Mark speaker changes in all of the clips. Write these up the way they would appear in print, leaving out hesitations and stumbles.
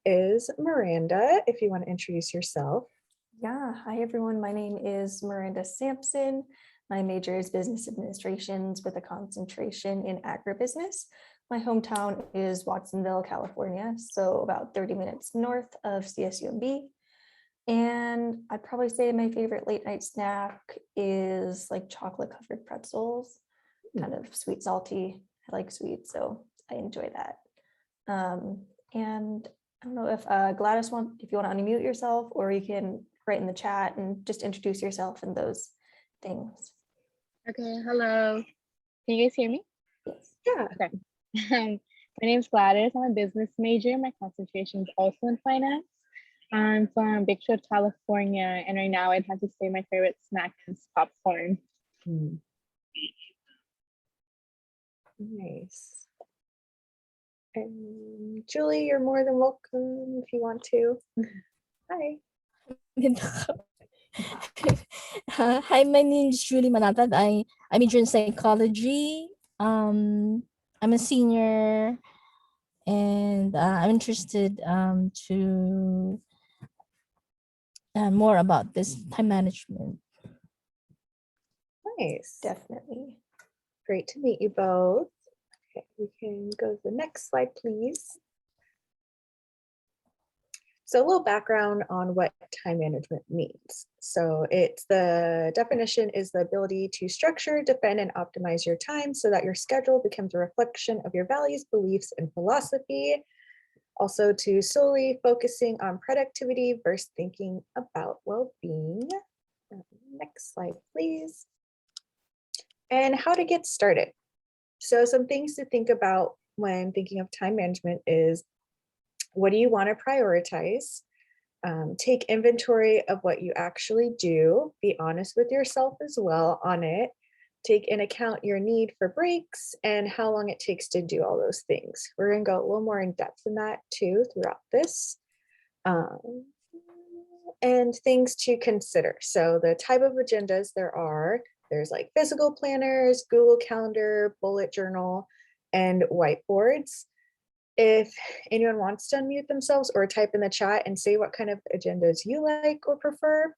Speaker 1: is Miranda, if you want to introduce yourself.
Speaker 2: Yeah, hi everyone. My name is Miranda Sampson. My major is business administrations with a concentration in agribusiness. My hometown is Watsonville, California, so about 30 minutes north of CSUMB. And I'd probably say my favorite late night snack is like chocolate covered pretzels, kind of sweet, salty. I like sweet, so I enjoy that. And I don't know if Gladys if you want to unmute yourself, or you can write in the chat and just introduce yourself and those things.
Speaker 3: Okay, hello. Can you guys hear me?
Speaker 2: Yes.
Speaker 1: Yeah.
Speaker 3: Okay. My name is Gladys. I'm a business major. My concentration is also in finance. I'm from Big Shore, California, and right now I'd have to say my favorite snack is popcorn.
Speaker 1: Nice. And Julie, you're more than welcome if you want to. Hi.
Speaker 4: Hi, my name is Julie Manatad. I major in psychology. I'm a senior, and I'm interested to more about this time management.
Speaker 1: Nice.
Speaker 2: Definitely.
Speaker 1: Great to meet you both. Okay, we can go to the next slide, please. So a little background on what time management means. So the definition is the ability to structure, defend, and optimize your time so that your schedule becomes a reflection of your values, beliefs, and philosophy. Also to solely focusing on productivity versus thinking about well-being. Next slide, please. And how to get started. So some things to think about when thinking of time management is, what do you want to prioritize? Take inventory of what you actually do. Be honest with yourself as well on it. Take in account your need for breaks and how long it takes to do all those things. We're going to go a little more in depth in that too throughout this. And things to consider. So the type of agendas there's like physical planners, Google Calendar, bullet journal, and whiteboards. If anyone wants to unmute themselves or type in the chat and say what kind of agendas you like or prefer,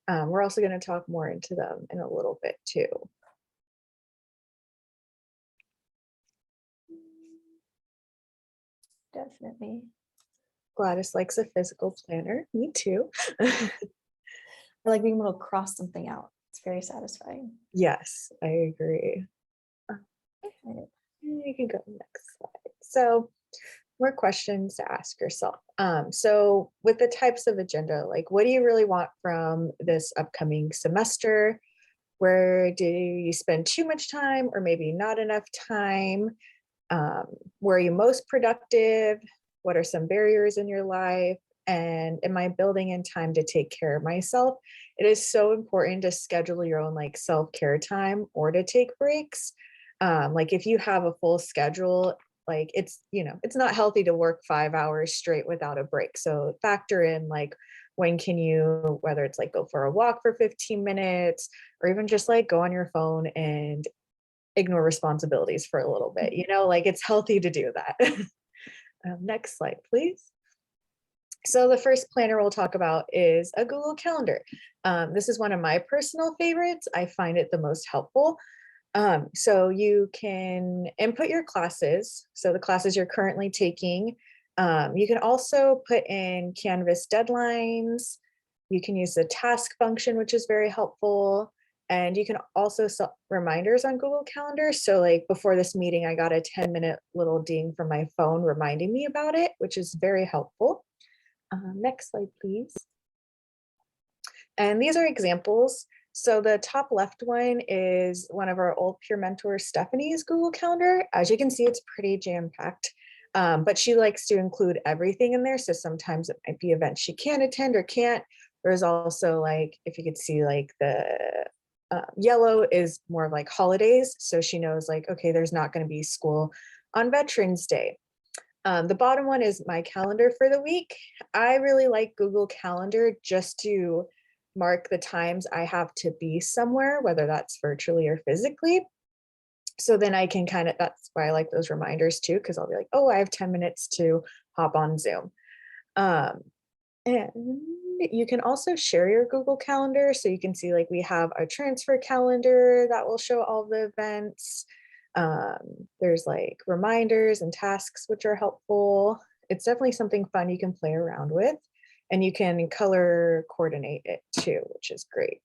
Speaker 1: we're also going to talk more into them in a little bit too.
Speaker 2: Definitely.
Speaker 1: Gladys likes a physical planner. Me too.
Speaker 2: I like being able to cross something out. It's very satisfying.
Speaker 1: Yes, I agree. You can go next slide. So more questions to ask yourself. So with the types of agenda, like what do you really want from this upcoming semester? Where do you spend too much time or maybe not enough time? Where are you most productive? What are some barriers in your life? And am I building in time to take care of myself? It is so important to schedule your own like self-care time or to take breaks. Like if you have a full schedule, like it's not healthy to work 5 hours straight without a break. So factor in like, when can you, whether it's like go for a walk for 15 minutes or even just like go on your phone and ignore responsibilities for a little bit, like it's healthy to do that. Next slide, please. So the first planner we'll talk about is a Google Calendar. This is one of my personal favorites. I find it the most helpful. So you can input your classes. So the classes you're currently taking. You can also put in Canvas deadlines. You can use the task function, which is very helpful. And you can also set reminders on Google Calendar. So like before this meeting, I got a 10-minute little ding from my phone reminding me about it, which is very helpful. Next slide, please. And these are examples. So the top left one is one of our old peer mentors, Stephanie's Google Calendar. As you can see, it's pretty jam-packed, but she likes to include everything in there. So sometimes it might be events she can attend or can't. There's also like, if you could see like the yellow is more of like holidays. So she knows like, okay, there's not going to be school on Veterans Day. The bottom one is my calendar for the week. I really like Google Calendar just to mark the times I have to be somewhere, whether that's virtually or physically. So then I can that's why I like those reminders too, because I'll be like, oh, I have 10 minutes to hop on Zoom. And you can also share your Google Calendar. So you can see like we have a transfer calendar that will show all the events. There's like reminders and tasks, which are helpful. It's definitely something fun you can play around with, and you can color coordinate it too, which is great.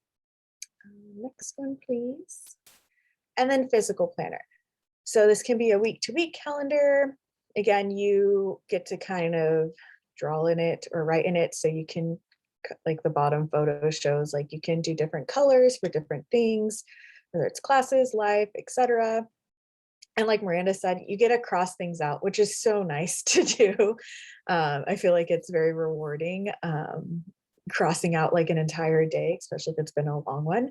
Speaker 1: Next one, please. And then physical planner. So this can be a week-to-week calendar. Again, you get to kind of draw in it or write in it, so you can, like the bottom photo shows, like you can do different colors for different things, whether it's classes, life, etc. And like Miranda said, you get to cross things out, which is so nice to do. I feel like it's very rewarding, crossing out like an entire day, especially if it's been a long one.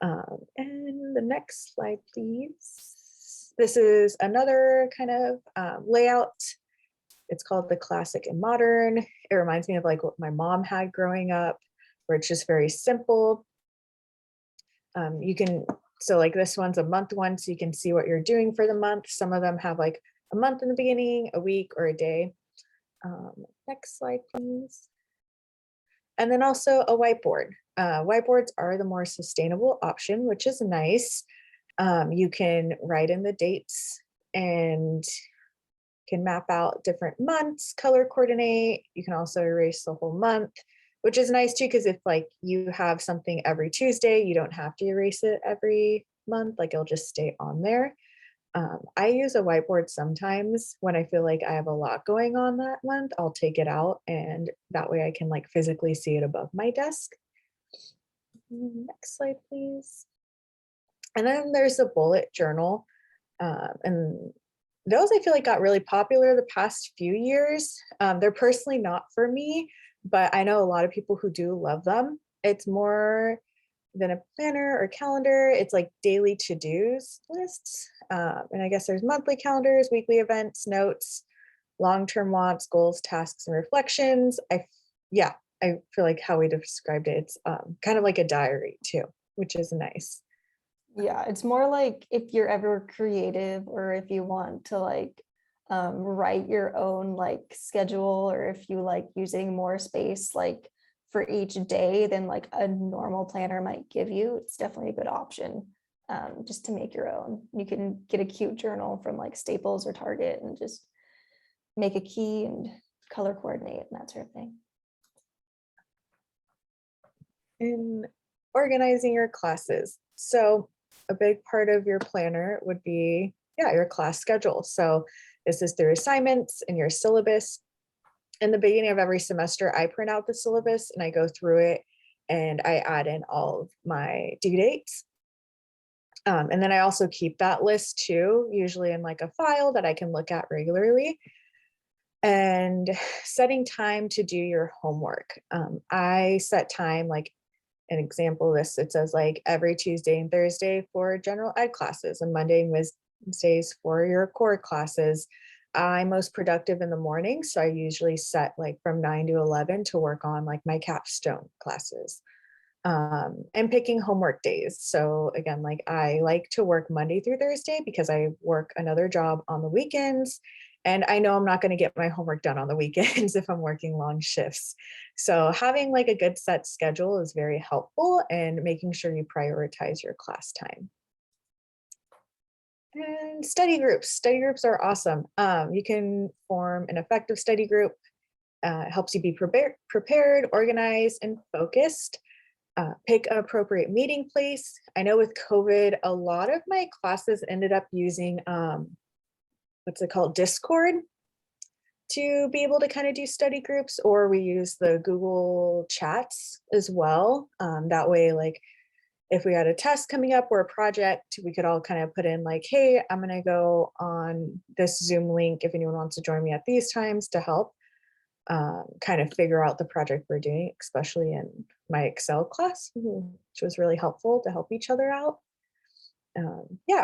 Speaker 1: And the next slide, please. This is another kind of layout. It's called the classic and modern. It reminds me of like what my mom had growing up, where it's just very simple. You can, so like this one's a month one, so you can see what you're doing for the month. Some of them have like a month in the beginning, a week, or a day. Next slide, please. And then also a whiteboard. Whiteboards are the more sustainable option, which is nice. You can write in the dates and can map out different months, color coordinate. You can also erase the whole month, which is nice too, because if like you have something every Tuesday, you don't have to erase it every month, like it'll just stay on there. I use a whiteboard sometimes when I feel like I have a lot going on that month. I'll take it out, and that way I can like physically see it above my desk. Next slide, please. And then there's a bullet journal. And those I feel like got really popular the past few years. They're personally not for me, but I know a lot of people who do love them. It's more than a planner or calendar. It's like daily to-dos lists. And I guess there's monthly calendars, weekly events, notes, long-term wants, goals, tasks, and reflections. I feel like how we described it, it's kind of like a diary too, which is nice.
Speaker 2: Yeah, it's more like if you're ever creative, or if you want to like write your own like schedule, or if you like using more space like for each day than like a normal planner might give you, it's definitely a good option just to make your own. You can get a cute journal from like Staples or Target and just make a key and color coordinate and that sort of thing.
Speaker 1: In organizing your classes. So a big part of your planner would be, your class schedule. So this is through assignments and your syllabus. In the beginning of every semester, I print out the syllabus and I go through it and I add in all of my due dates. And then I also keep that list too, usually in like a file that I can look at regularly. And setting time to do your homework. I set time, like an example list, it says like every Tuesday and Thursday for general ed classes, and Monday and Wednesdays for your core classes. I'm most productive in the morning, so I usually set like from 9 to 11 to work on like my capstone classes. And picking homework days. So again, like I like to work Monday through Thursday because I work another job on the weekends. And I know I'm not going to get my homework done on the weekends if I'm working long shifts. So having like a good set schedule is very helpful, and making sure you prioritize your class time. And study groups. Study groups are awesome. You can form an effective study group. It helps you be prepared, organized, and focused. Pick an appropriate meeting place. I know with COVID, a lot of my classes ended up using what's it called, Discord, to be able to kind of do study groups, or we use the Google Chats as well. That way, like if we had a test coming up or a project, we could all kind of put in like, hey, I'm going to go on this Zoom link if anyone wants to join me at these times to help kind of figure out the project we're doing, especially in my Excel class, which was really helpful to help each other out.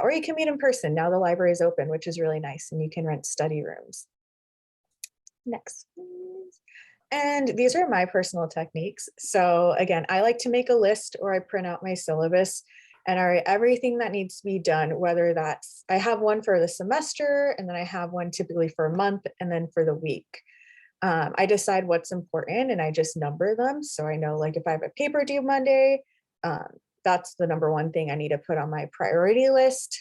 Speaker 1: Or you can meet in person. Now the library is open, which is really nice, and you can rent study rooms. Next, please. And these are my personal techniques. So again, I like to make a list, or I print out my syllabus and write everything that needs to be done, whether that's, I have one for the semester, and then I have one typically for a month, and then for the week. I decide what's important and I just number them. So I know like if I have a paper due Monday, that's the number one thing I need to put on my priority list.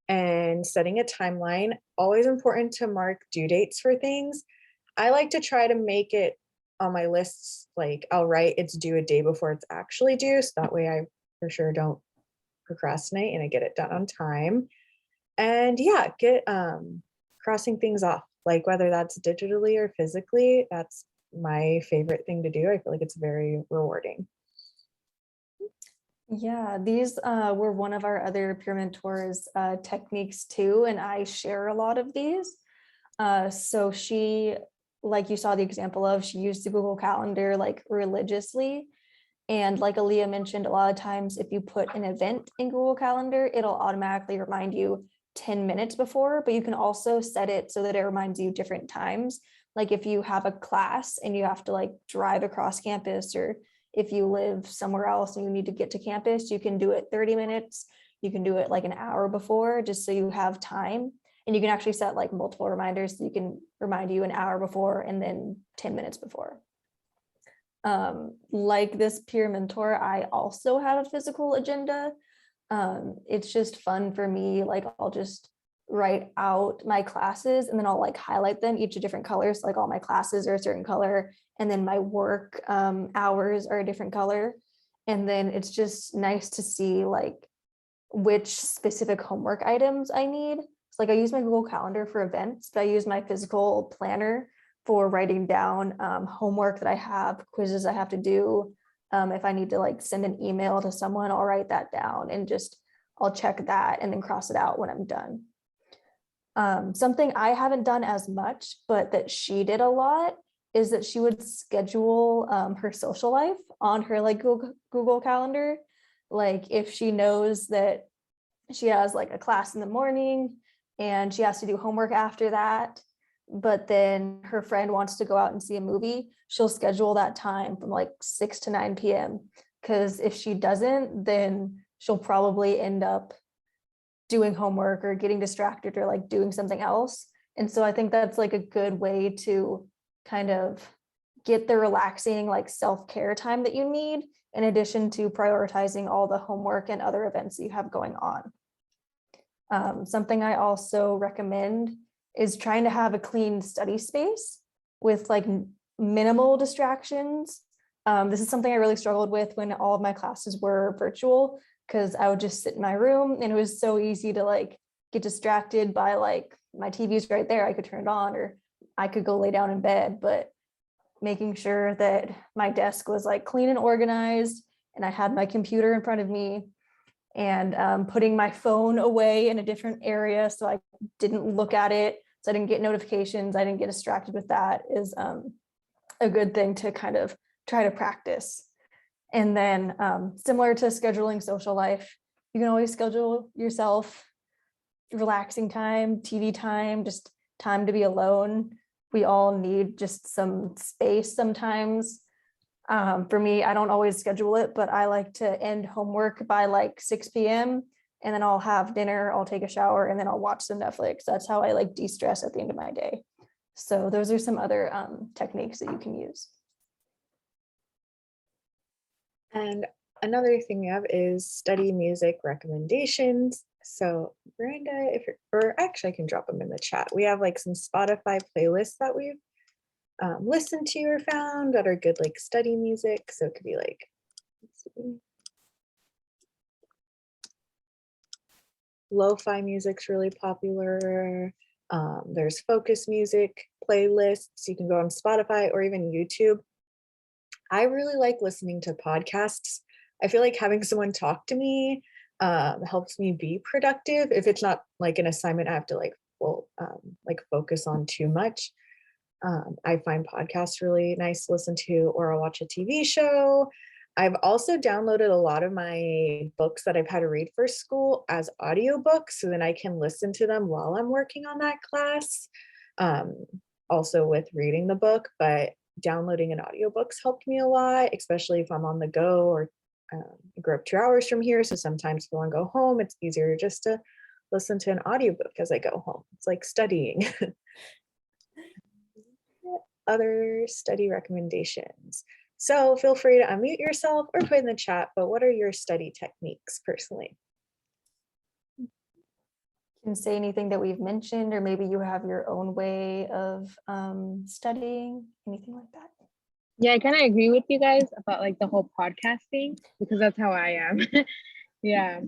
Speaker 1: And setting a timeline, always important to mark due dates for things. I like to try to make it on my lists, like I'll write it's due a day before it's actually due. So that way I for sure don't procrastinate and I get it done on time. And yeah, get crossing things off, like whether that's digitally or physically, that's my favorite thing to do. I feel like it's very rewarding.
Speaker 2: Yeah, these were one of our other peer mentors techniques too, and I share a lot of these. So she, like you saw the example of, she used the Google Calendar like religiously. And like Aliah mentioned, a lot of times if you put an event in Google Calendar, it'll automatically remind you 10 minutes before, but you can also set it so that it reminds you different times. Like if you have a class and you have to like drive across campus, or if you live somewhere else and you need to get to campus, you can do it 30 minutes. You can do it like an hour before, just so you have time. And you can actually set like multiple reminders. So you can remind you an hour before and then 10 minutes before. Like this peer mentor, I also have a physical agenda. It's just fun for me. Like I'll just write out my classes and then I'll like highlight them each of different colors. Like all my classes are a certain color, and then my work hours are a different color. And then it's just nice to see like which specific homework items I need. So like I use my Google Calendar for events, but I use my physical planner for writing down homework that I have, quizzes I have to do. If I need to like send an email to someone, I'll write that down and just I'll check that and then cross it out when I'm done. Something I haven't done as much, but that she did a lot, is that she would schedule her social life on her like Google Calendar. Like if she knows that she has like a class in the morning and she has to do homework after that, but then her friend wants to go out and see a movie, she'll schedule that time from like 6 to 9 p.m. Because if she doesn't, then she'll probably end up doing homework or getting distracted or like doing something else. And so I think that's like a good way to kind of get the relaxing like self-care time that you need, in addition to prioritizing all the homework and other events that you have going on. Something I also recommend is trying to have a clean study space with like minimal distractions. This is something I really struggled with when all of my classes were virtual, because I would just sit in my room and it was so easy to like get distracted by like my TV's right there, I could turn it on, or I could go lay down in bed. But making sure that my desk was like clean and organized and I had my computer in front of me, and putting my phone away in a different area so I didn't look at it, so I didn't get notifications, I didn't get distracted with that, is a good thing to kind of try to practice. And then similar to scheduling social life, you can always schedule yourself relaxing time, TV time, just time to be alone. We all need just some space sometimes. For me, I don't always schedule it, but I like to end homework by like 6 p.m. and then I'll have dinner, I'll take a shower, and then I'll watch some Netflix. That's how I like de-stress at the end of my day. So those are some other techniques that you can use.
Speaker 1: And another thing we have is study music recommendations. So Miranda, if you're, or actually I can drop them in the chat. We have like some Spotify playlists that we've listened to or found that are good like study music. So it could be like, let's see. Lo-fi music's really popular. There's focus music playlists. You can go on Spotify or even YouTube. I really like listening to podcasts. I feel like having someone talk to me helps me be productive. If it's not like an assignment I have to like focus on too much. I find podcasts really nice to listen to, or I'll watch a TV show. I've also downloaded a lot of my books that I've had to read for school as audiobooks, so then I can listen to them while I'm working on that class. Also with reading the book, but downloading an audiobooks helped me a lot, especially if I'm on the go, or I grew up 2 hours from here. So sometimes if I want to go home, it's easier just to listen to an audiobook as I go home. It's like studying. other study recommendations? So feel free to unmute yourself or put in the chat, but what are your study techniques personally?
Speaker 2: Can say anything that we've mentioned, or maybe you have your own way of studying, anything like that.
Speaker 3: Yeah, I kind of agree with you guys about like the whole podcasting because that's how I am. Yeah.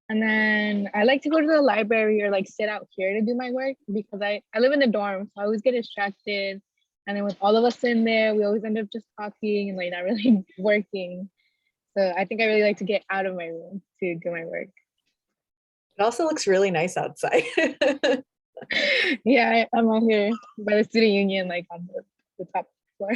Speaker 3: And then I like to go to the library or like sit out here to do my work because I live in the dorm, so I always get distracted. And then with all of us in there, we always end up just talking and like not really working. So I think I really like to get out of my room to do my work.
Speaker 1: It also looks really nice outside.
Speaker 3: Yeah, I'm out here by the student union, like on the top floor.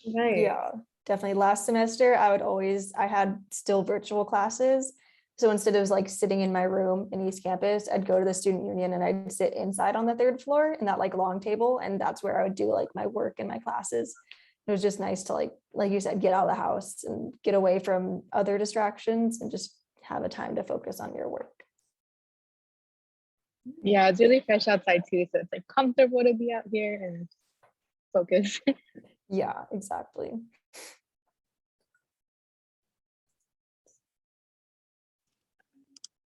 Speaker 1: Nice.
Speaker 2: Yeah, definitely. Last semester, I had still virtual classes. So instead of like sitting in my room in East Campus, I'd go to the student union and I'd sit inside on the third floor in that like long table. And that's where I would do like my work and my classes. It was just nice to like you said, get out of the house and get away from other distractions and just have a time to focus on your work.
Speaker 3: Yeah, it's really fresh outside too. So it's like comfortable to be out here and focus.
Speaker 2: Yeah, exactly.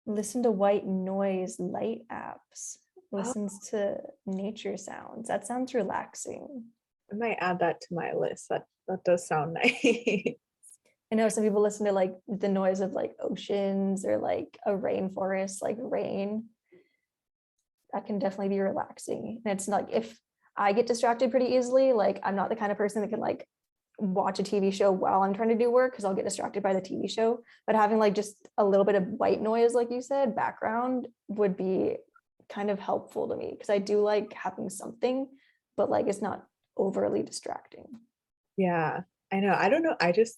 Speaker 2: Listen to white noise light apps. Listens to nature sounds. That sounds relaxing.
Speaker 1: I might add that to my list. That does sound nice.
Speaker 2: I know some people listen to like the noise of like oceans or like a rainforest, like rain. That can definitely be relaxing. And it's like if I get distracted pretty easily, like I'm not the kind of person that can like watch a TV show while I'm trying to do work because I'll get distracted by the TV show. But having like just a little bit of white noise, like you said, background would be kind of helpful to me because I do like having something, but like it's not overly distracting.
Speaker 1: Yeah, I know. I don't know. I just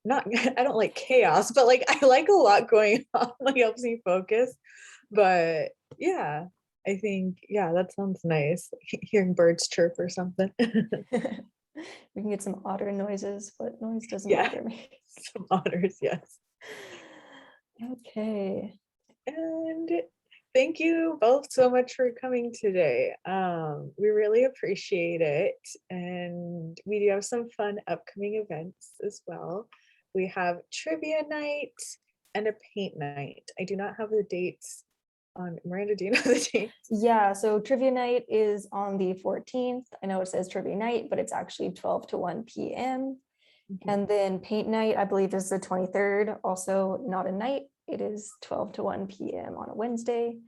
Speaker 1: not I don't like chaos, but like I like a lot going on, like helps me focus. But yeah, I think that sounds nice. Hearing birds chirp or something.
Speaker 2: We can get some otter noises. What noise doesn't
Speaker 1: Yeah.
Speaker 2: bother me?
Speaker 1: Some otters, yes.
Speaker 2: Okay.
Speaker 1: And thank you both so much for coming today. We really appreciate it. And we do have some fun upcoming events as well. We have trivia night and a paint night. I do not have the dates on Miranda. Do you know the dates?
Speaker 2: Yeah, so trivia night is on the 14th. I know it says trivia night, but it's actually 12 to 1 p.m. And then paint night, I believe, is the 23rd, also not a night. It is 12 to 1 p.m. on a Wednesday.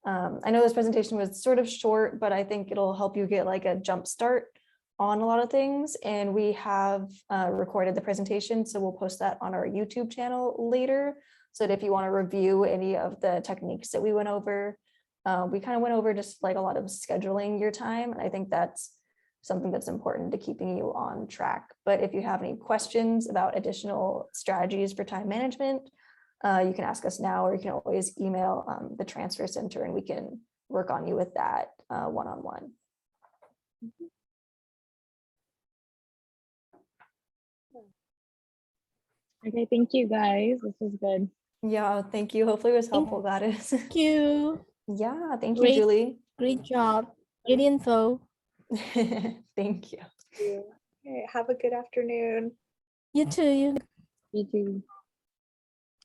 Speaker 2: I know this presentation was sort of short, but I think it'll help you get like a jump start on a lot of things. And we have recorded the presentation, so we'll post that on our YouTube channel later. So that if you want to review any of the techniques that we went over, we kind of went over just like a lot of scheduling your time. And I think that's something that's important to keeping you on track. But if you have any questions about additional strategies for time management, you can ask us now, or you can always email the transfer center and we can work on you with that one-on-one.
Speaker 3: Okay, thank you guys. This was good.
Speaker 2: Yeah, thank you. Hopefully it was helpful, Gladys.
Speaker 4: Thank you.
Speaker 2: Yeah, thank you,
Speaker 4: Great.
Speaker 2: Julie.
Speaker 4: Great job. Great info.
Speaker 2: Thank you.
Speaker 1: Okay, have a good afternoon.
Speaker 4: You too.
Speaker 3: You too.